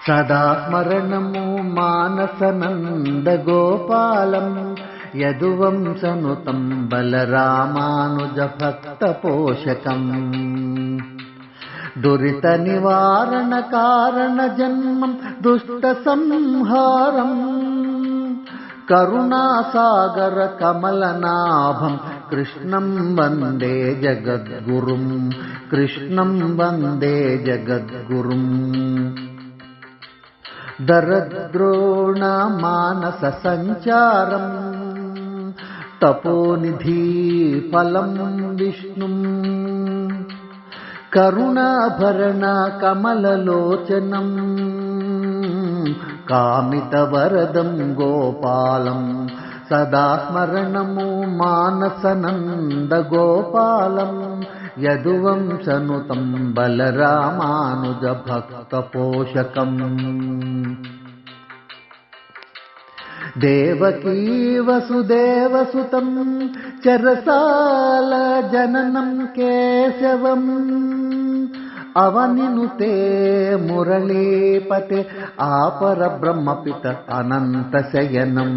సదా స్మరణము మానసనందగోపాలం యదువంశనుతం బలరామానుజ భక్త పోషకం దురిత నివారణ కారణ జన్మం దుష్ట సంహారం కరుణాసాగర కమలనాభం కృష్ణం వందే జగద్గురుం కృష్ణం వందే జగద్గురుం దరద్రోణ మానస సంచారం తపోనిధి ఫలం విష్ణుం కరుణాభరణ కమలలోచనం కామితవరదం గోపాలం సదా స్మరణము మానసనందగోపాలం యదువంశనుతం బలరామానుజ భక్త పోషకం దేవకీ వసుదేవసుతం చరసాల జననం కేశవం అవనినుతే మురళీపతే ఆపర బ్రహ్మపిత అనంతశయనం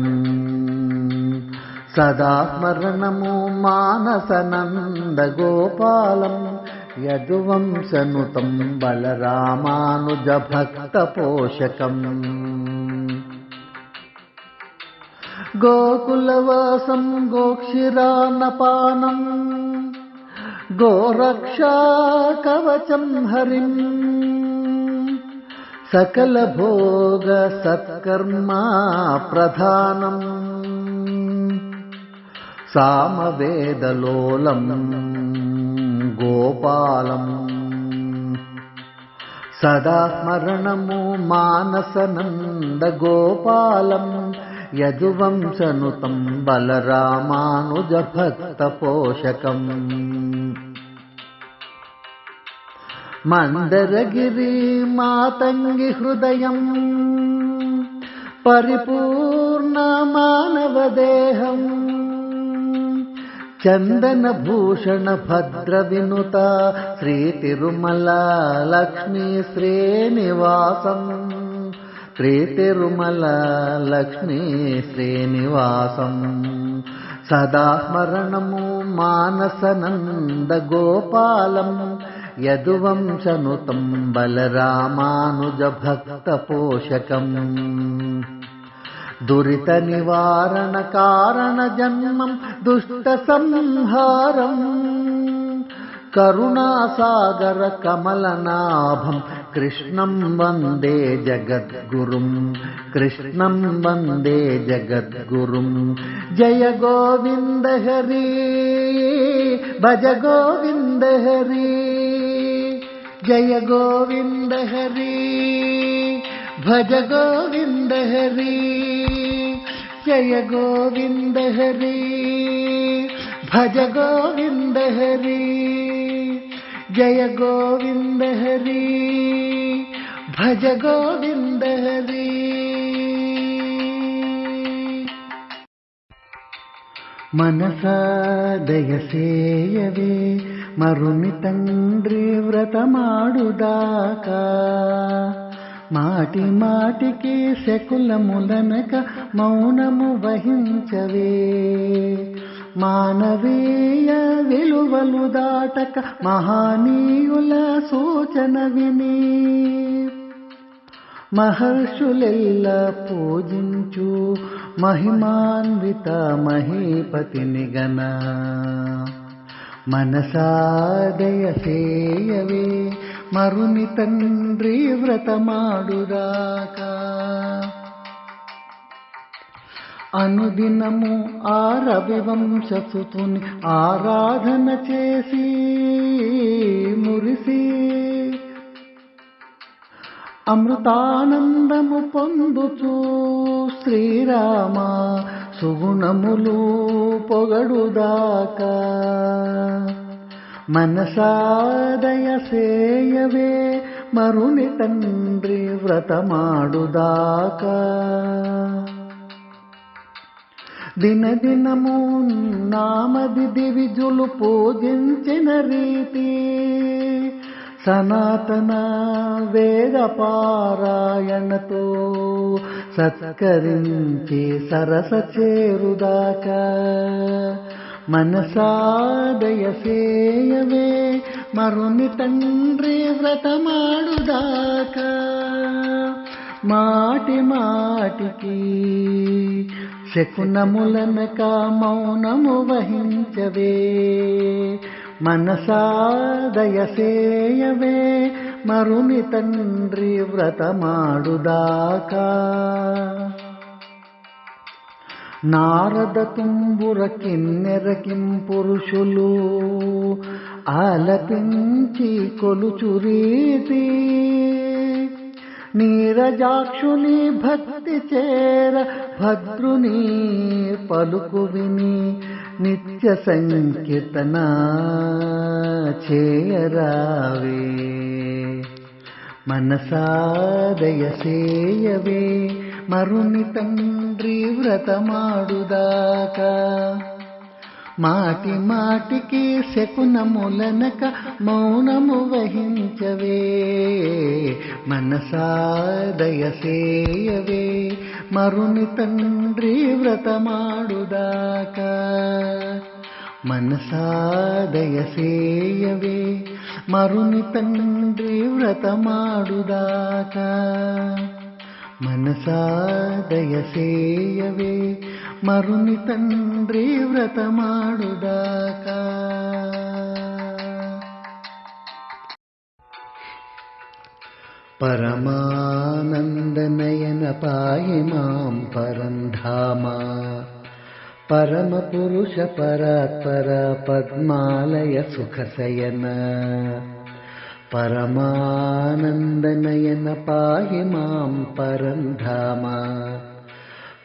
సదా స్మరణము మానసనందగోపాలం యదువంశనుతం బలరామానుజ భక్త పోషకం గోకులవాసం గోక్షిరాన్నపానం గోరక్షా కవచం హరిం సకల భోగ సత్కర్మ ప్రధానం సామవేదలోలం గోపాలం సదా స్మరణము మానసనందగోపాలం యదువంశనుతం బలరామానుజ భక్త పోషకం మందరగిరి మాతంగి హృదయం పరిపూర్ణ మానవదేహం చందనభూషణ భద్ర వినుత శ్రీ తిరుమల లక్ష్మీ శ్రీనివాసం శ్రీ తిరుమల లక్ష్మీ శ్రీనివాసం సదా స్మరణము మానసనందగోపాలం యదువంశనుతం బలరామానుజ భక్త పోషకం దురిత నివారణ కారణ జన్మం దుష్ట సంహారం కరుణాసాగర కమలనాభం కృష్ణం వందే జగద్గురుం కృష్ణం వందే జగద్గురుం జయ గోవింద హరి భజ గోవింద హరి జయ గోవింద హరి భజ గోవింద హరి జయ గోవింద హరి భజ గోవింద హరి జయ గోవింద హరి భజ గోవింద హరి మనసా దయసేయవే మరుని తండ్రి వ్రతమాడుదాకా మాటి మాటికి శకులములనక మౌనము వహించవే మానవీయ విలువలు దాటక మహానీయుల సూచన విని మహర్షులెల్ల పూజించు మహిమాన్విత మహీపతిని గణ మనసాదయసేయవే మరుని తండ్రి వ్రతమాడుదాకా అనుదినము ఆ రవివంశసుతుని ఆరాధన చేసి మురిసి అమృతానందము పొందుచు శ్రీరామ సుగుణములు పొగడుదాకా మనసాదయసేయవే మరుని తండ్రి వ్రతమాడుదాకా దినదినము నామది దివిజులు పూజించిన రీతి సనాతన వేద పారాయణతో సత్కరించి సరస చేరుదాకా మనసాదయసేయవే మరుని తండ్రి వ్రతమాడుదాకా మాటి మాటికి శకునములనక మౌనము వహించవే మనసాదయసేయవే మరుని తండ్రి వ్రతమాడుదాకా నారద తుంబుర కిన్నెరకిం పురుషులు ఆలపించి కొలుచురీతి నీరజాక్షుని భక్తి చేర భద్రుని పలుకు విని నిత్య సంకీర్తన చేయరావే మనసాదయసేయవే మరుని తండ్రి వ్రతమాడుదాకా మాటి మాటికి శకునములనక మౌనము వహించవే మనసాదయసేయవే మరుని తండ్రి వ్రతమాడుదాకా మనసాదయసేయవే మరుని తండ్రి వ్రతమాడుదాకా మనసాదయసేయవే మరుని తండ్రి వ్రతమాడుదాకా పరమానందనయన పాయి మాం పరంధామ పరమపురుష పరాత్పర పద్మాలయ సుఖశయన పరమానందనయన పాయి మాం పరంధామ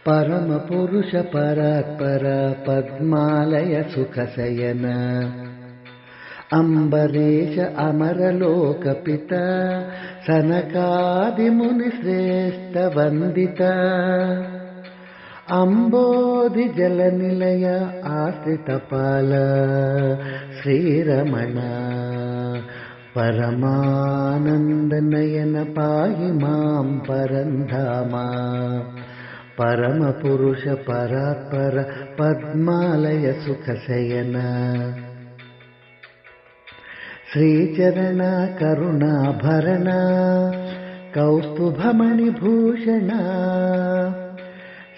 పరమపురుష పరాత్పర పద్మాలయ సుఖశయన అంబరీష అమరలోకపిత సనకాదిముని శ్రేష్ఠ వందిత అంబోధి జల నిలయ ఆశ్రితపాల శ్రీరమణ పరమానందనయన పాయి మాం పరంధామ పరమపురుష పరాత్పర పద్మాలయ సుఖశయన శ్రీచరణ కరుణాభరణ కౌస్తుభమణిభూషణ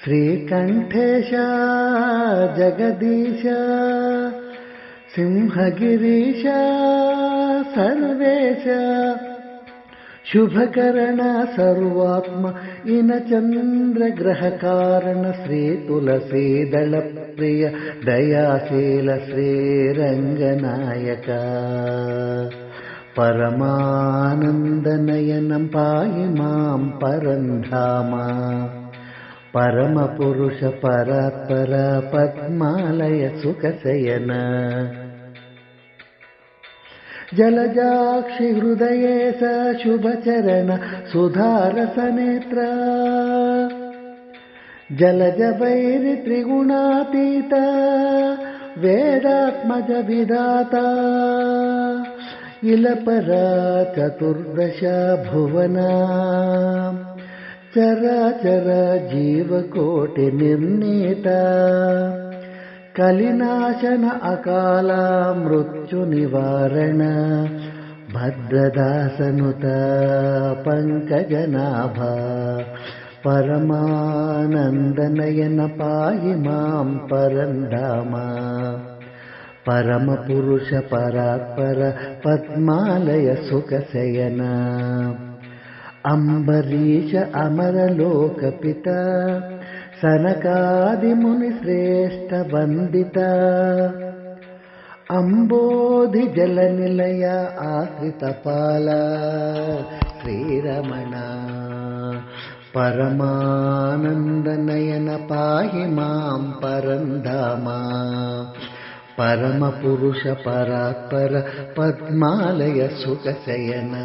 శ్రీకంఠేశ జగదీశ సింహగిరీశ సర్వేశ శుభకరణ సర్వాత్మ ఇన చంద్రగ్రహ కారణ శ్రీ తులసీదళ ప్రియ దయాశీల శ్రీరంగనాయక పరమానందనయనం పాయి మాం పరంధామ పరమపురుష పరాత్పర పద్మాలయ సుఖశయన జలజాక్షి హృదయేశ శుభచరణ సుధారసనేత్ర జలజ వైరి త్రిగుణాతీత వేదాత్మజ విధాత ఇలపర చతుర్దశ భువన చరాచర జీవకోటి నిర్ణీత కలినాశన అకాల మృత్యు నివారణ భద్రదాసనుత పంకజనాభ పరమానందనయన పాయి మాం పరంధామ పరమపురుష పరాత్పర పద్మాలయ సుఖశయన అంబరీష అమరలోకపిత సనకాదిముని శ్రేష్ఠ వందిత అంబోధి జల నిలయ ఆశ్రితపాల శ్రీరమణ పరమానందనయన పాయి మాం పరంధామ పరమపురుష పరాత్పర పద్మాలయ సుఖశయన